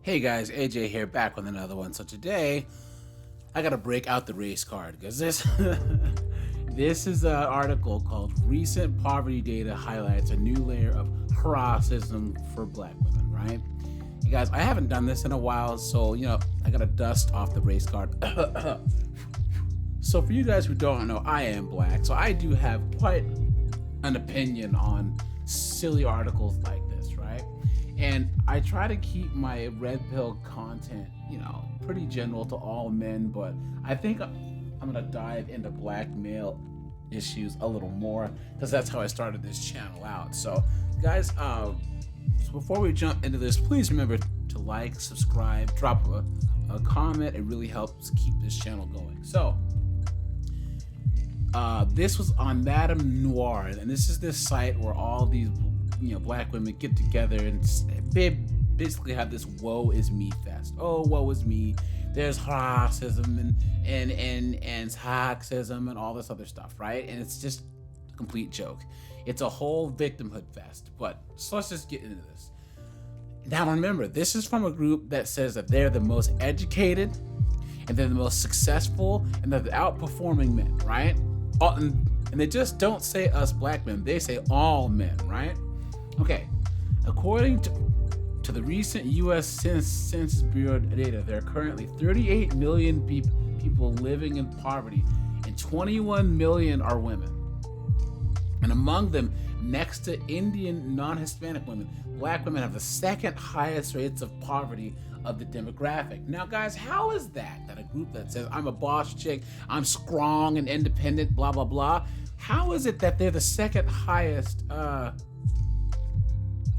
Hey guys, AJ here, back with another one. So today, I gotta break out the race card because this this is an article called "Recent Poverty Data Highlights a New Layer of Racism for Black Women." Right? You guys, I haven't done this in a while, so I gotta dust off the race card. So for you guys who don't know, I am black, so I do have quite an opinion on silly articles like this, right? And I try to keep my red pill content, pretty general to all men, but I think I'm gonna dive into black male issues a little more because that's how I started this channel out. So, guys, so before we jump into this, please remember to like, subscribe, drop a comment. It really helps keep this channel going. So, this was on Madame Noir, and this is this site where all these black women get together and they basically have this woe is me fest. Oh, woe is me. There's racism and sexism and all this other stuff, right? And it's just a complete joke. It's a whole victimhood fest. But so let's just get into this. Now remember, this is from a group that says that they're the most educated and they're the most successful and they're the outperforming men, right? And they just don't say us black men, they say all men, right? Okay, according to the recent U.S. Census Bureau data, there are currently 38 million people living in poverty, and 21 million are women. And among them, next to Indian non-Hispanic women, black women have the second highest rates of poverty of the demographic. Now, guys, how is that a group that says, I'm a boss chick, I'm strong and independent, blah, blah, blah, how is it that they're the second highest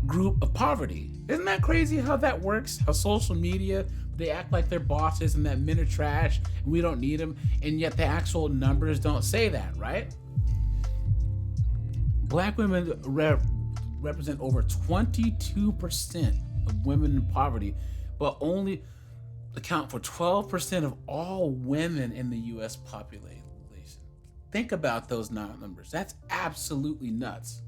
group of poverty? Isn't that crazy how that works? How social media, they act like they're bosses and that men are trash and we don't need them, and yet the actual numbers don't say that, right? Black women represent over 22% of women in poverty, but only account for 12% of all women in the U.S. population. Think about those numbers. That's absolutely nuts.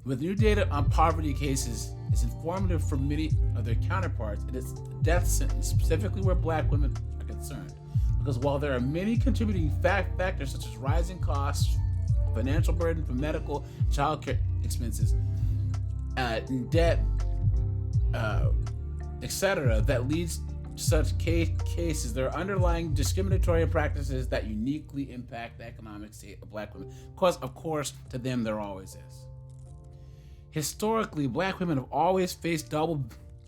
With new data on poverty cases is informative for many of their counterparts, it is a death sentence, specifically where black women are concerned. Because while there are many contributing factors such as rising costs, financial burden from medical and child care expenses, debt, etc., that leads to such cases, there are underlying discriminatory practices that uniquely impact the economic state of black women. Because, of course, to them there always is. Historically, black women have always faced double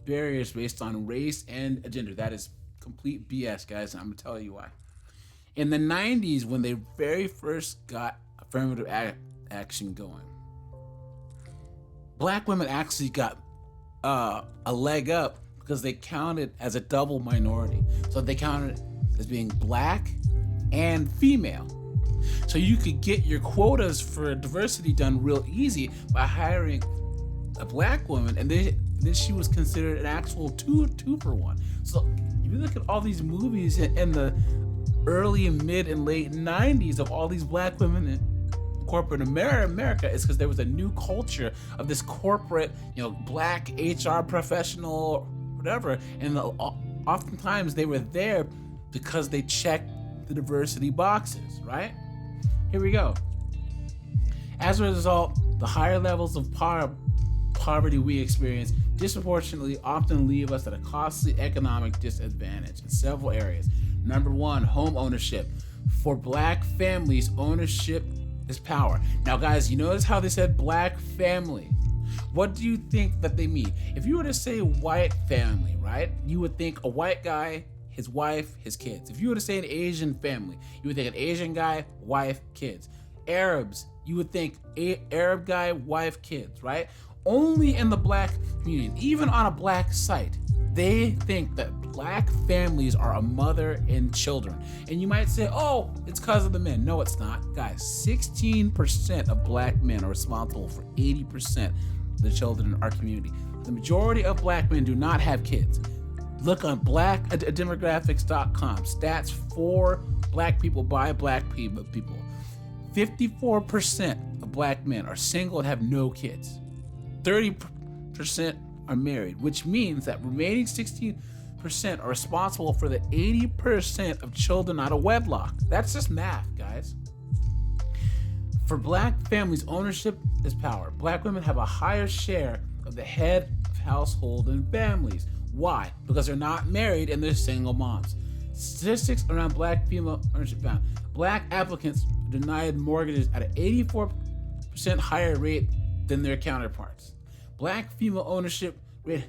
barriers based on race and gender. That is complete BS, guys, and I'm gonna tell you why. In the 90s, when they very first got affirmative action going, black women actually got a leg up because they counted as a double minority. So they counted as being black and female. So you could get your quotas for diversity done real easy by hiring a black woman, and then she was considered an actual two for one. So if you look at all these movies in the early, mid, and late 90s of all these black women in corporate America, it's because there was a new culture of this corporate, black HR professional, whatever, and oftentimes they were there because they checked the diversity boxes, right? Here we go. As a result, the higher levels of poverty we experience disproportionately often leave us at a costly economic disadvantage in several areas. Number one, home ownership. For black families, ownership is power. Now, guys, you notice how they said black family. What do you think that they mean? If you were to say white family, right, you would think a white guy, his wife, his kids. If you were to say an Asian family, you would think an Asian guy, wife, kids. Arabs, you would think Arab guy, wife, kids, right? Only in the black community, even on a black site, they think that black families are a mother and children. And you might say, oh, it's because of the men. No, it's not. Guys, 16% of black men are responsible for 80% of the children in our community. The majority of black men do not have kids. Look on blackdemographics.com. Stats for black people by black people. 54% of black men are single and have no kids. 30% are married, which means that remaining 16% are responsible for the 80% of children out of wedlock. That's just math, guys. For black families, ownership is power. Black women have a higher share of the head of household and families. Why? Because they're not married and they're single moms. Statistics around black female ownership found black applicants denied mortgages at an 84% higher rate than their counterparts. Black female ownership rate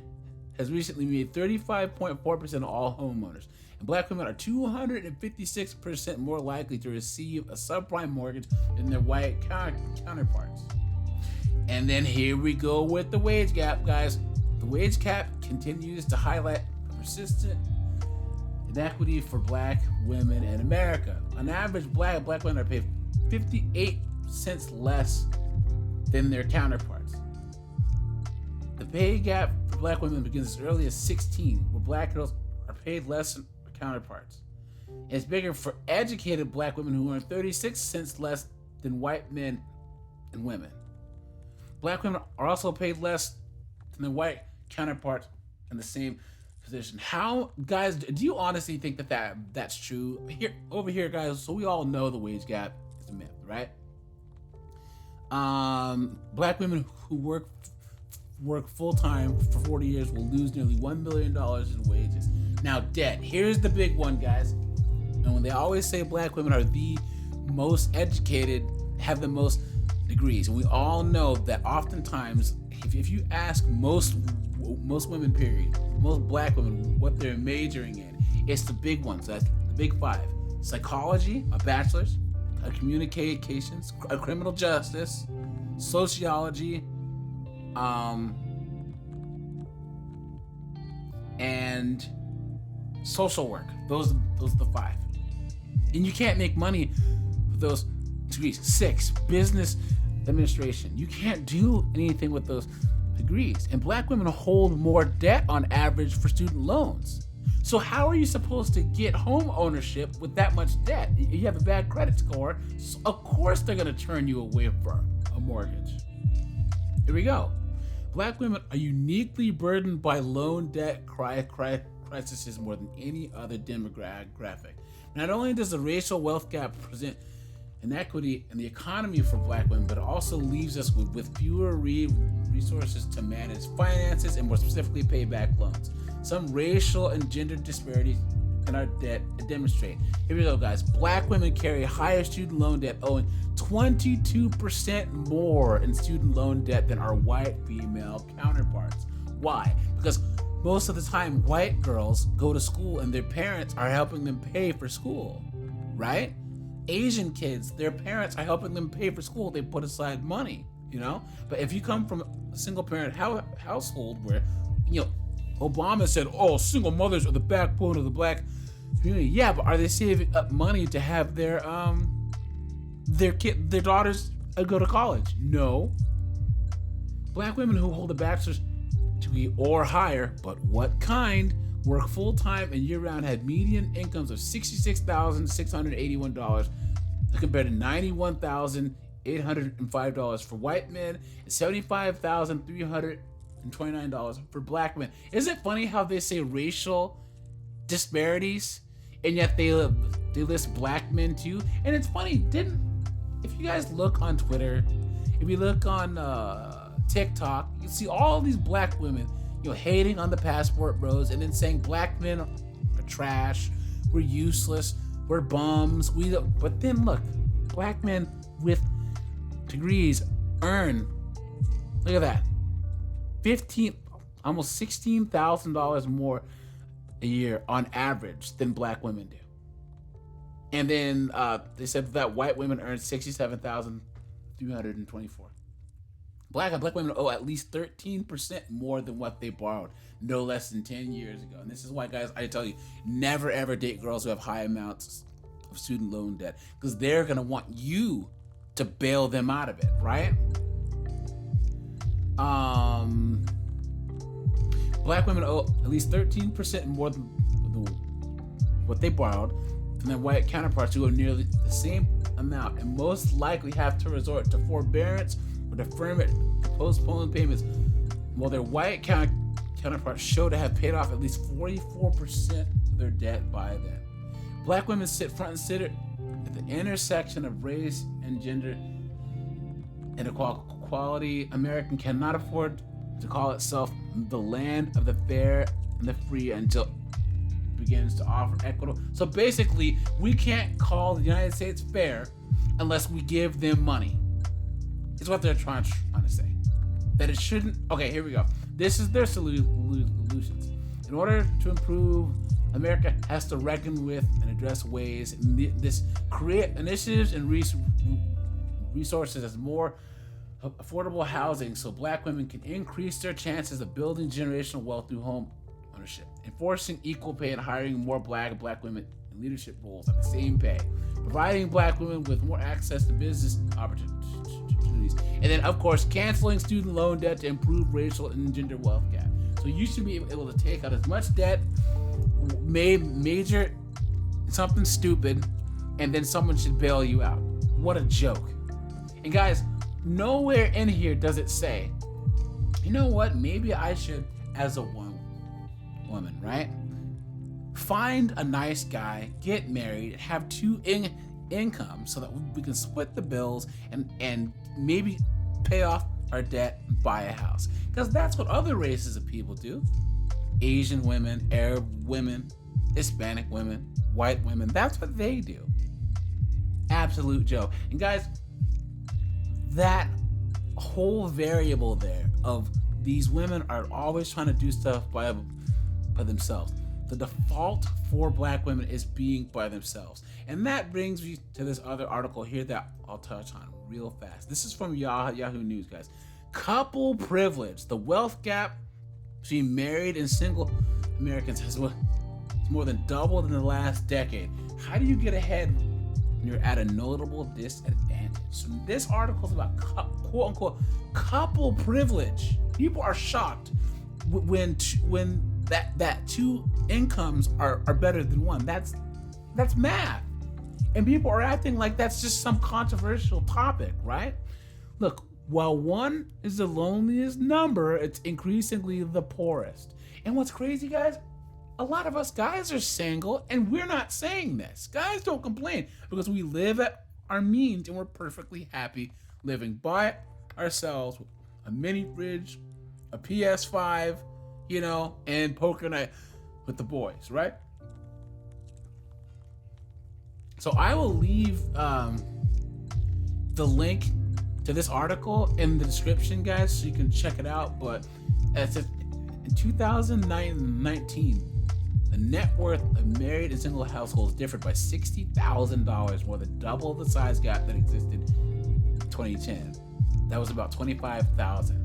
has recently made 35.4% of all homeowners, and black women are 256% more likely to receive a subprime mortgage than their white counterparts. And then here we go with the wage gap, guys. The wage gap continues to highlight persistent inequity for black women in America. On average, black women are paid 58 cents less than their counterparts. The pay gap for black women begins as early as 16, where black girls are paid less than their counterparts. And it's bigger for educated black women who earn 36 cents less than white men and women. Black women are also paid less than their white counterparts in the same position. How, guys, do you honestly think that's true? Over here, guys, so we all know the wage gap is a myth, right? Black women who work full-time for 40 years will lose nearly $1 million in wages. Now, debt. Here's the big one, guys. And when they always say black women are the most educated, have the most degrees, and we all know that oftentimes, if you ask most women, period, most black women what they're majoring in, it's the big ones. That's the big five: psychology, a bachelor's, a communications, a criminal justice, sociology, and social work. Those are the five. And you can't make money with those degrees. 6, business administration. You can't do anything with those degrees. And black women hold more debt on average for student loans. So how are you supposed to get home ownership with that much debt? You have a bad credit score, so of course they're going to turn you away from a mortgage. Here we go. Black women are uniquely burdened by loan debt crises more than any other demographic. Not only does the racial wealth gap present inequity in the economy for black women, but it also leaves us with fewer resources to manage finances and more specifically pay back loans. Some racial and gender disparities in our debt demonstrate. Here we go, guys. Black women carry higher student loan debt, owing 22% more in student loan debt than our white female counterparts. Why? Because most of the time, white girls go to school and their parents are helping them pay for school, right? Asian kids, their parents are helping them pay for school. They put aside money, But if you come from a single parent household where, Obama said, single mothers are the backbone of the black community. Yeah, but are they saving up money to have their daughters go to college? No. Black women who hold a bachelor's degree or higher, but what kind, work full-time and year-round, had median incomes of $66,681 compared to $91,805 for white men and $75,329 for black men. Isn't it funny how they say racial disparities and yet they list black men too? And it's funny, if you guys look on Twitter, if you look on TikTok, you see all these black women hating on the passport bros and then saying black men are trash, we're useless, we're bums, but then look, black men with degrees earn, look at that, almost $16,000 more a year on average than black women do. And then they said that white women earn $67,324. Black women owe at least 13% more than what they borrowed no less than 10 years ago. And this is why, guys, I tell you, never ever date girls who have high amounts of student loan debt, because they're going to want you to bail them out of it, right? Black women owe at least 13% more than what they borrowed from their white counterparts who owe nearly the same amount and most likely have to resort to forbearance or deferment to postpone payments, while their white counterparts show to have paid off at least 44% of their debt by then. Black women sit front and center at the intersection of race and gender inequality. America cannot afford to call itself the land of the fair and the free until it begins to offer equitable. So basically, we can't call the United States fair unless we give them money. Is what they're trying to say. That it shouldn't. Okay, here we go. This is their solutions. In order to improve, America has to reckon with and address ways this create initiatives and resources as more affordable housing so Black women can increase their chances of building generational wealth through home ownership, enforcing equal pay and hiring more Black women in leadership roles at the same pay, providing Black women with more access to business opportunities, and then of course canceling student loan debt to improve racial and gender wealth gap. So you should be able to take out as much debt, major something stupid, and then someone should bail you out. What a joke. And guys, nowhere in here does it say, you know what, maybe I should, as a woman, right, find a nice guy, get married, have two incomes so that we can split the bills and maybe pay off our debt and buy a house. Because that's what other races of people do. Asian women, Arab women, Hispanic women, white women, that's what they do. Absolute joke. And guys, that whole variable there of these women are always trying to do stuff by themselves. The default for Black women is being by themselves. And that brings me to this other article here that I'll touch on real fast. This is from Yahoo News, guys. Couple privilege. The wealth gap between married and single Americans has more than doubled in the last decade. How do you get ahead when you're at a notable disadvantage? So this article is about quote unquote couple privilege. People are shocked when that two incomes are better than one. That's math. And people are acting like that's just some controversial topic, right? Look, while one is the loneliest number, it's increasingly the poorest. And what's crazy, guys, a lot of us guys are single and we're not saying this. Guys don't complain because we live at our means and we're perfectly happy living by ourselves with a mini fridge, a PS5, and poker night with the boys, right? So I will leave the link to this article in the description, guys, so you can check it out. But as if in 2019, the net worth of married and single households differed by $60,000, more than double the size gap that existed in 2010. That was about $25,000.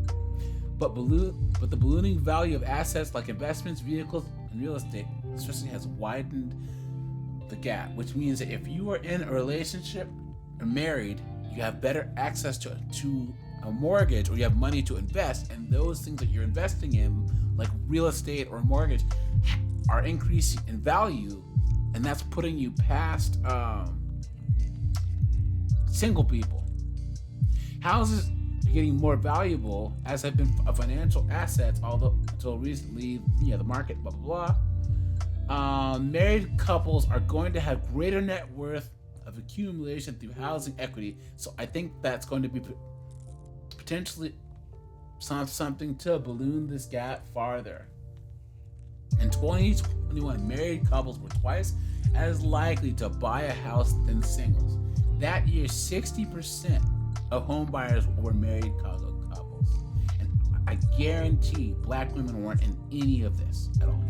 But the ballooning value of assets like investments, vehicles, and real estate especially has widened the gap, which means that if you are in a relationship or married, you have better access to a mortgage, or you have money to invest, and those things that you're investing in, like real estate or mortgage, are increasing in value, and that's putting you past single people. Houses are getting more valuable, as have been financial assets, although until recently, the market, blah blah blah. Married couples are going to have greater net worth of accumulation through housing equity, so I think that's going to be potentially something to balloon this gap farther. In 2021, married couples were twice as likely to buy a house than singles. That year, 60% of home buyers were married couples. And I guarantee Black women weren't in any of this at all.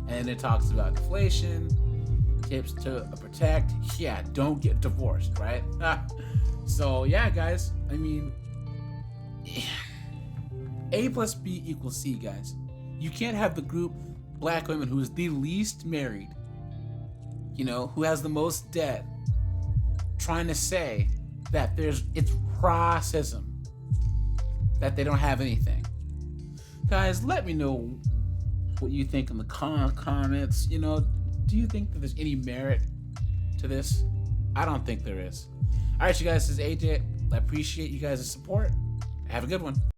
And it talks about inflation, tips to protect. Yeah, don't get divorced, right? So yeah, guys, I mean, A plus B equals C, guys. You can't have the group Black women who is the least married, who has the most debt, trying to say that it's racism that they don't have anything. Guys, let me know what you think in the comments. Do you think that there's any merit to this? I don't think there is. All right, you guys, this is AJ. I appreciate you guys' support. Have a good one.